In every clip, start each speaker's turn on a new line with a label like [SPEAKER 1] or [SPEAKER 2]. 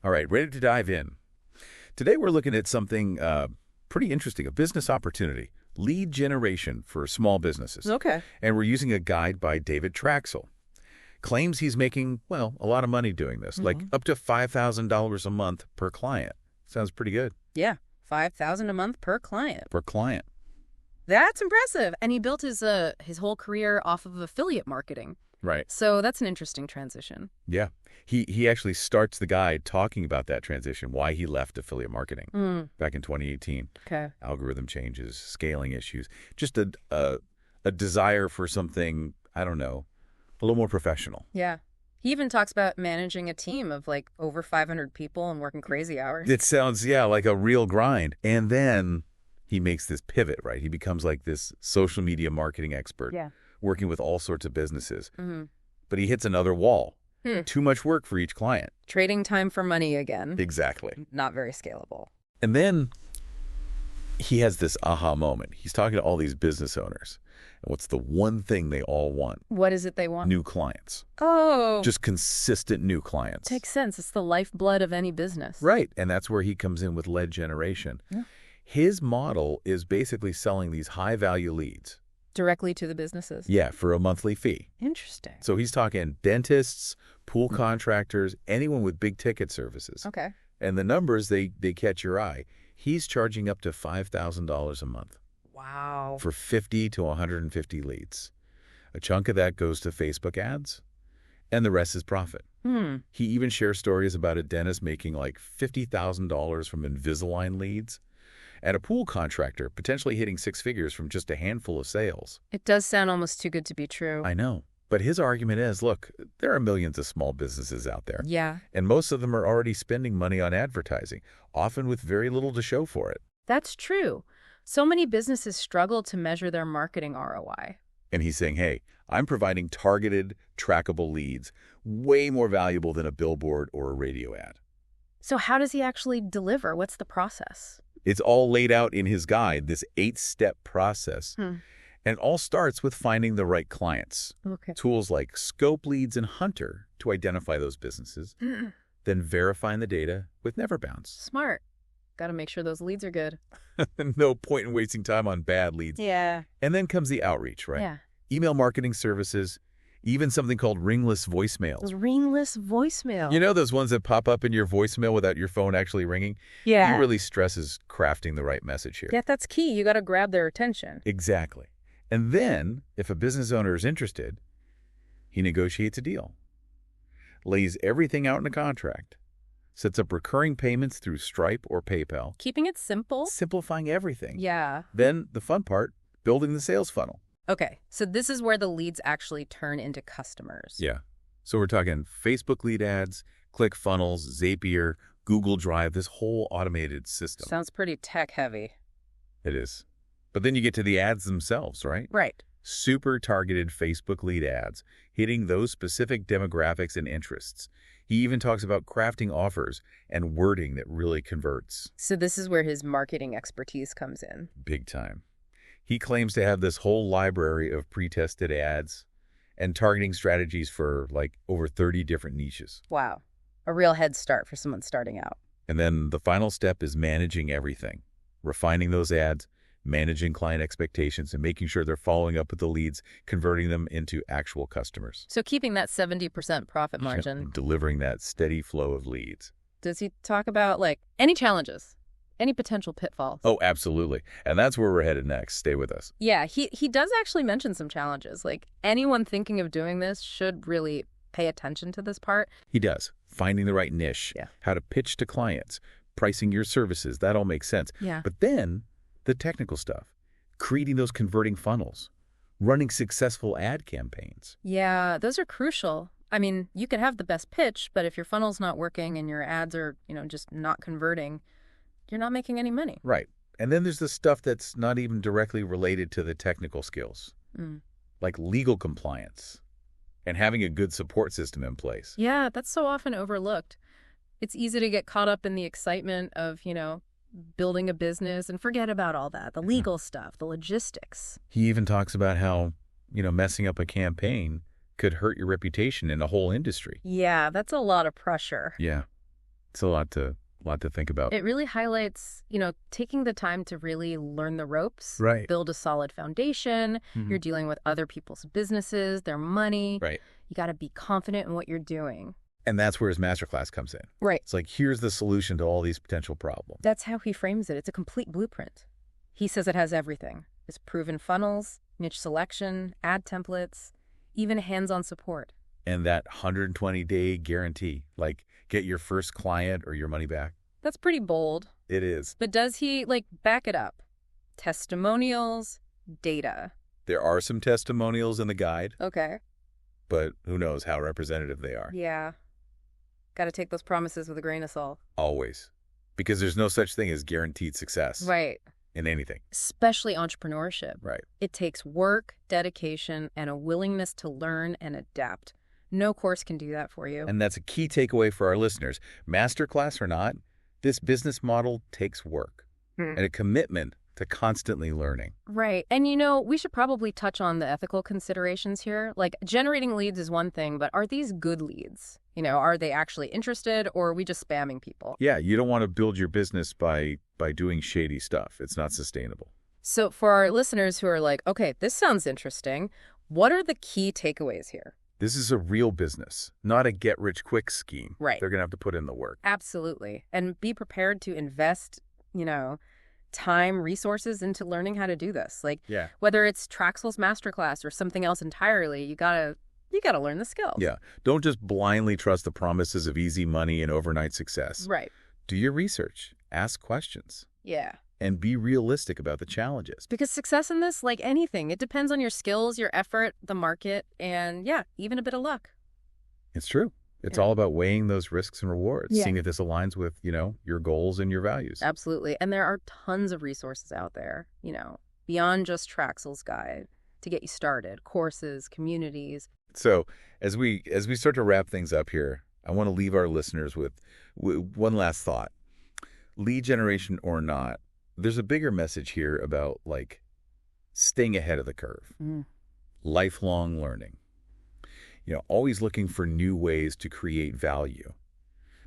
[SPEAKER 1] All right, ready to dive in. Today we're looking at something pretty interesting, a business opportunity, lead generation for small businesses.
[SPEAKER 2] Okay.
[SPEAKER 1] And we're using a guide by David Traxel. Claims he's making, well, a lot of money doing this, like up to $5,000 a month per client. Sounds pretty good.
[SPEAKER 2] Yeah, $5,000 a month per client.
[SPEAKER 1] Per client.
[SPEAKER 2] That's impressive. And he built his whole career off of affiliate marketing.
[SPEAKER 1] Right.
[SPEAKER 2] So that's an interesting transition.
[SPEAKER 1] Yeah. He actually starts the guide talking about that transition, why he left affiliate marketing back in 2018.
[SPEAKER 2] Okay.
[SPEAKER 1] Algorithm changes, scaling issues, just a desire for something, I don't know, a little more professional.
[SPEAKER 2] Yeah. He even talks about managing a team of like over 500 people and working crazy hours.
[SPEAKER 1] It sounds, like a real grind. And then he makes this pivot, right? He becomes like this social media marketing expert, working with all sorts of businesses. But he hits another wall. Too much work for each client.
[SPEAKER 2] Trading time for money again.
[SPEAKER 1] Exactly.
[SPEAKER 2] Not very scalable.
[SPEAKER 1] And then he has this aha moment. He's talking to all these business owners. And what's the one thing they all want?
[SPEAKER 2] What is it they want?
[SPEAKER 1] New clients.
[SPEAKER 2] Oh.
[SPEAKER 1] Just consistent new clients.
[SPEAKER 2] Makes sense. It's the lifeblood of any business.
[SPEAKER 1] Right. And that's where he comes in with lead generation. Yeah. His model is basically selling these high-value leads.
[SPEAKER 2] Directly to the businesses?
[SPEAKER 1] Yeah, for a monthly fee.
[SPEAKER 2] Interesting.
[SPEAKER 1] So he's talking dentists, pool contractors, anyone with big-ticket services.
[SPEAKER 2] Okay.
[SPEAKER 1] And the numbers, they catch your eye. He's charging up to $5,000 a month.
[SPEAKER 2] Wow.
[SPEAKER 1] For 50 to 150 leads. A chunk of that goes to Facebook ads, and the rest is profit. He even shares stories about a dentist making like $50,000 from Invisalign leads, and a pool contractor potentially hitting six figures from just a handful of sales.
[SPEAKER 2] It does sound almost too good to be true.
[SPEAKER 1] I know. But his argument is, look, there are millions of small businesses out there.
[SPEAKER 2] Yeah.
[SPEAKER 1] And most of them are already spending money on advertising, often with very little to show for it.
[SPEAKER 2] That's true. So many businesses struggle to measure their marketing ROI.
[SPEAKER 1] And he's saying, hey, I'm providing targeted, trackable leads, way more valuable than a billboard or a radio ad.
[SPEAKER 2] So how does he actually deliver? What's the process?
[SPEAKER 1] It's all laid out in his guide, this 8-step process. And it all starts with finding the right clients.
[SPEAKER 2] Okay.
[SPEAKER 1] Tools like Scope Leads and Hunter to identify those businesses. Then verifying the data with Neverbounce.
[SPEAKER 2] Smart. Got to make sure those leads are good.
[SPEAKER 1] No point in wasting time on bad leads.
[SPEAKER 2] Yeah.
[SPEAKER 1] And then comes the outreach, right?
[SPEAKER 2] Yeah.
[SPEAKER 1] Email marketing services, even something called ringless voicemails.
[SPEAKER 2] Ringless voicemail.
[SPEAKER 1] You know those ones that pop up in your voicemail without your phone actually ringing?
[SPEAKER 2] Yeah.
[SPEAKER 1] He really stresses crafting the right message here.
[SPEAKER 2] Yeah, that's key. You got to grab their attention.
[SPEAKER 1] Exactly. And then, if a business owner is interested, he negotiates a deal, lays everything out in a contract, sets up recurring payments through Stripe or PayPal.
[SPEAKER 2] Keeping it simple.
[SPEAKER 1] Simplifying everything.
[SPEAKER 2] Yeah.
[SPEAKER 1] Then, the fun part, building the sales funnel.
[SPEAKER 2] Okay, so this is where the leads actually turn into customers.
[SPEAKER 1] Yeah. So we're talking Facebook lead ads, ClickFunnels, Zapier, Google Drive, this whole automated system.
[SPEAKER 2] Sounds pretty tech heavy.
[SPEAKER 1] It is. But then you get to the ads themselves, right?
[SPEAKER 2] Right.
[SPEAKER 1] Super targeted Facebook lead ads, hitting those specific demographics and interests. He even talks about crafting offers and wording that really converts.
[SPEAKER 2] So this is where his marketing expertise comes in.
[SPEAKER 1] Big time. He claims to have this whole library of pre-tested ads and targeting strategies for like over 30 different niches.
[SPEAKER 2] Wow. A real head start for someone starting out.
[SPEAKER 1] And then the final step is managing everything, refining those ads, managing client expectations, and making sure they're following up with the leads, converting them into actual customers.
[SPEAKER 2] So keeping that 70% profit margin.
[SPEAKER 1] Delivering that steady flow of leads.
[SPEAKER 2] Does he talk about like any challenges? Any potential pitfalls?
[SPEAKER 1] Oh, absolutely. And that's where we're headed next. Stay with us.
[SPEAKER 2] Yeah, he does actually mention some challenges. Like anyone thinking of doing this should really pay attention to this part.
[SPEAKER 1] He does. Finding the right niche, how to pitch to clients, pricing your services, that all makes sense.
[SPEAKER 2] Yeah.
[SPEAKER 1] But then the technical stuff, creating those converting funnels, running successful ad campaigns.
[SPEAKER 2] Yeah, those are crucial. I mean, you could have the best pitch, but if your funnel's not working and your ads are, just not converting, you're not making any money.
[SPEAKER 1] Right. And then there's the stuff that's not even directly related to the technical skills, like legal compliance and having a good support system in place.
[SPEAKER 2] Yeah, that's so often overlooked. It's easy to get caught up in the excitement of, building a business and forget about all that, the legal stuff, the logistics.
[SPEAKER 1] He even talks about how, messing up a campaign could hurt your reputation in a whole industry.
[SPEAKER 2] Yeah, that's a lot of pressure.
[SPEAKER 1] Yeah. It's a lot to think about.
[SPEAKER 2] It really highlights, taking the time to really learn the ropes,
[SPEAKER 1] Right.
[SPEAKER 2] build a solid foundation.
[SPEAKER 1] Mhm.
[SPEAKER 2] You're dealing with other people's businesses, their money.
[SPEAKER 1] Right.
[SPEAKER 2] You got to be confident in what you're doing.
[SPEAKER 1] And that's where his masterclass comes in.
[SPEAKER 2] Right.
[SPEAKER 1] It's like, here's the solution to all these potential problems.
[SPEAKER 2] That's how he frames it. It's a complete blueprint. He says it has everything. It's proven funnels, niche selection, ad templates, even hands-on support.
[SPEAKER 1] And that 120-day guarantee, like get your first client or your money back.
[SPEAKER 2] That's pretty bold.
[SPEAKER 1] It is.
[SPEAKER 2] But does he, back it up? Testimonials, data.
[SPEAKER 1] There are some testimonials in the guide,
[SPEAKER 2] Okay.
[SPEAKER 1] but who knows how representative they are.
[SPEAKER 2] Yeah. Got to take those promises with a grain of salt.
[SPEAKER 1] Always. Because there's no such thing as guaranteed success
[SPEAKER 2] Right.
[SPEAKER 1] in anything.
[SPEAKER 2] Especially entrepreneurship.
[SPEAKER 1] Right.
[SPEAKER 2] It takes work, dedication, and a willingness to learn and adapt. No course can do that for you.
[SPEAKER 1] And that's a key takeaway for our listeners. Masterclass or not, this business model takes work and a commitment to constantly learning.
[SPEAKER 2] Right. And we should probably touch on the ethical considerations here. Generating leads is one thing, but are these good leads? Are they actually interested, or are we just spamming people?
[SPEAKER 1] Yeah, you don't want to build your business by doing shady stuff. It's not sustainable.
[SPEAKER 2] So for our listeners who are like, okay, this sounds interesting, what are the key takeaways here?
[SPEAKER 1] This is a real business, not a get-rich-quick scheme.
[SPEAKER 2] Right.
[SPEAKER 1] They're going to have to put in the work.
[SPEAKER 2] Absolutely. And be prepared to invest, time, resources into learning how to do this.
[SPEAKER 1] Yeah.
[SPEAKER 2] Whether it's Traxel's masterclass or something else entirely, you gotta learn the skills.
[SPEAKER 1] Yeah. Don't just blindly trust the promises of easy money and overnight success.
[SPEAKER 2] Right.
[SPEAKER 1] Do your research, ask questions,
[SPEAKER 2] Yeah.
[SPEAKER 1] and be realistic about the challenges.
[SPEAKER 2] Because success in this, like anything, it depends on your skills, your effort, the market, and even a bit of luck.
[SPEAKER 1] It's true. It's
[SPEAKER 2] Yeah.
[SPEAKER 1] all about weighing those risks and rewards,
[SPEAKER 2] Yeah.
[SPEAKER 1] seeing if this aligns with, your goals and your values.
[SPEAKER 2] Absolutely. And there are tons of resources out there, beyond just Traxel's guide to get you started, courses, communities.
[SPEAKER 1] So as we start to wrap things up here, I want to leave our listeners with one last thought. Lead generation or not, there's a bigger message here about staying ahead of the curve, lifelong learning, always looking for new ways to create value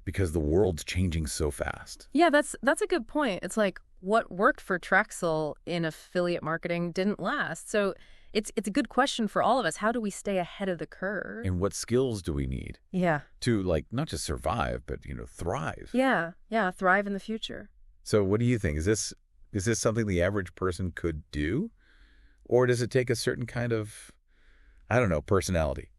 [SPEAKER 1] because the world's changing so fast.
[SPEAKER 2] Yeah, that's a good point. It's like what worked for Traxel in affiliate marketing didn't last. So it's a good question for all of us. How do we stay ahead of the curve?
[SPEAKER 1] And what skills do we need
[SPEAKER 2] Yeah.
[SPEAKER 1] to not just survive, but thrive?
[SPEAKER 2] Yeah. Yeah. Thrive in the future.
[SPEAKER 1] So what do you think? Is this something the average person could do? Or does it take a certain kind of, personality?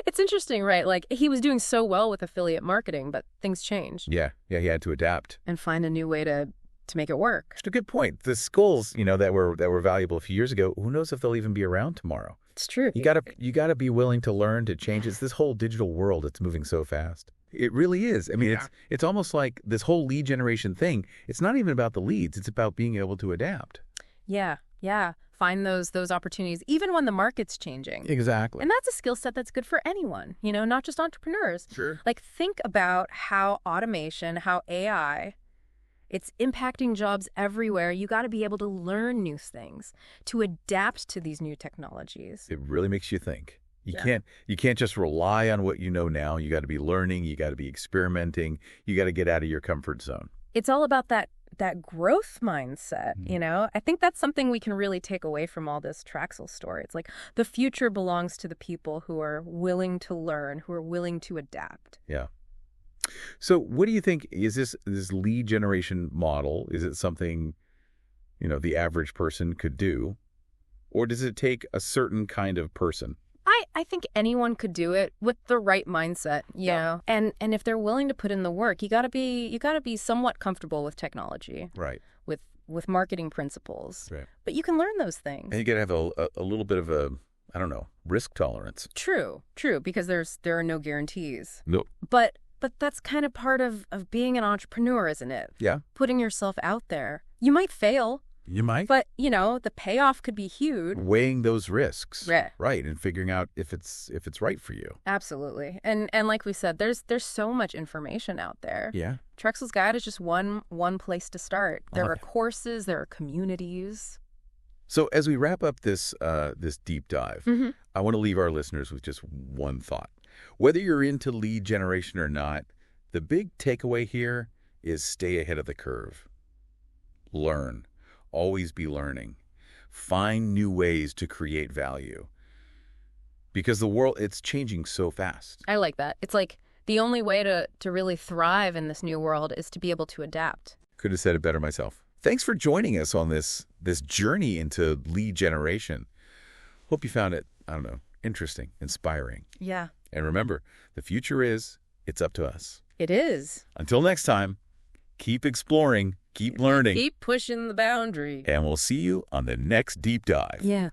[SPEAKER 2] It's interesting, right? He was doing so well with affiliate marketing, but things changed.
[SPEAKER 1] Yeah, he had to adapt.
[SPEAKER 2] And find a new way to make it work.
[SPEAKER 1] It's a good point. The skills, that were valuable a few years ago, who knows if they'll even be around tomorrow?
[SPEAKER 2] It's true.
[SPEAKER 1] You gotta be willing to learn, to change. It's this whole digital world that's moving so fast. It really is. I mean, it's almost like this whole lead generation thing. It's not even about the leads. It's about being able to adapt.
[SPEAKER 2] Yeah. Yeah. Find those opportunities, even when the market's changing.
[SPEAKER 1] Exactly.
[SPEAKER 2] And that's a skill set that's good for anyone, not just entrepreneurs.
[SPEAKER 1] Sure.
[SPEAKER 2] Think about how automation, how AI, it's impacting jobs everywhere. You got to be able to learn new things, to adapt to these new technologies.
[SPEAKER 1] It really makes you think.
[SPEAKER 2] Yeah.
[SPEAKER 1] You can't just rely on what you know now. You got to be learning. You got to be experimenting. You got to get out of your comfort zone.
[SPEAKER 2] It's all about that growth mindset, I think that's something we can really take away from all this Traxel story. It's like the future belongs to the people who are willing to learn, who are willing to adapt.
[SPEAKER 1] Yeah. So what do you think, is this lead generation model, is it something, the average person could do? Or does it take a certain kind of person?
[SPEAKER 2] I think anyone could do it with the right mindset, know. And if they're willing to put in the work, you got to be somewhat comfortable with technology. Right. With marketing principles. Right. But you can learn those things.
[SPEAKER 1] And you got to have a little bit of a, risk tolerance.
[SPEAKER 2] True, because there are no guarantees.
[SPEAKER 1] No.
[SPEAKER 2] But that's kind of part of being an entrepreneur, isn't it?
[SPEAKER 1] Yeah.
[SPEAKER 2] Putting yourself out there. You might fail.
[SPEAKER 1] You might.
[SPEAKER 2] But, the payoff could be huge.
[SPEAKER 1] Weighing those risks.
[SPEAKER 2] Right.
[SPEAKER 1] Right. And figuring out if it's right for you.
[SPEAKER 2] Absolutely. And like we said, there's so much information out there.
[SPEAKER 1] Yeah.
[SPEAKER 2] Traxel's Guide is just one place to start. There are courses, there are communities.
[SPEAKER 1] So as we wrap up this deep dive, I want to leave our listeners with just one thought. Whether you're into lead generation or not, The big takeaway here is stay ahead of the curve. Learn. Always be learning. Find new ways to create value. Because the world, it's changing so fast.
[SPEAKER 2] I like that. It's like the only way to really thrive in this new world is to be able to adapt.
[SPEAKER 1] Could have said it better myself. Thanks for joining us on this journey into lead generation. Hope you found it, I don't know, interesting, inspiring.
[SPEAKER 2] Yeah.
[SPEAKER 1] And remember, the future it's up to us.
[SPEAKER 2] It is.
[SPEAKER 1] Until next time, keep exploring, keep learning.
[SPEAKER 2] Keep pushing the boundary.
[SPEAKER 1] And we'll see you on the next deep dive.
[SPEAKER 2] Yeah.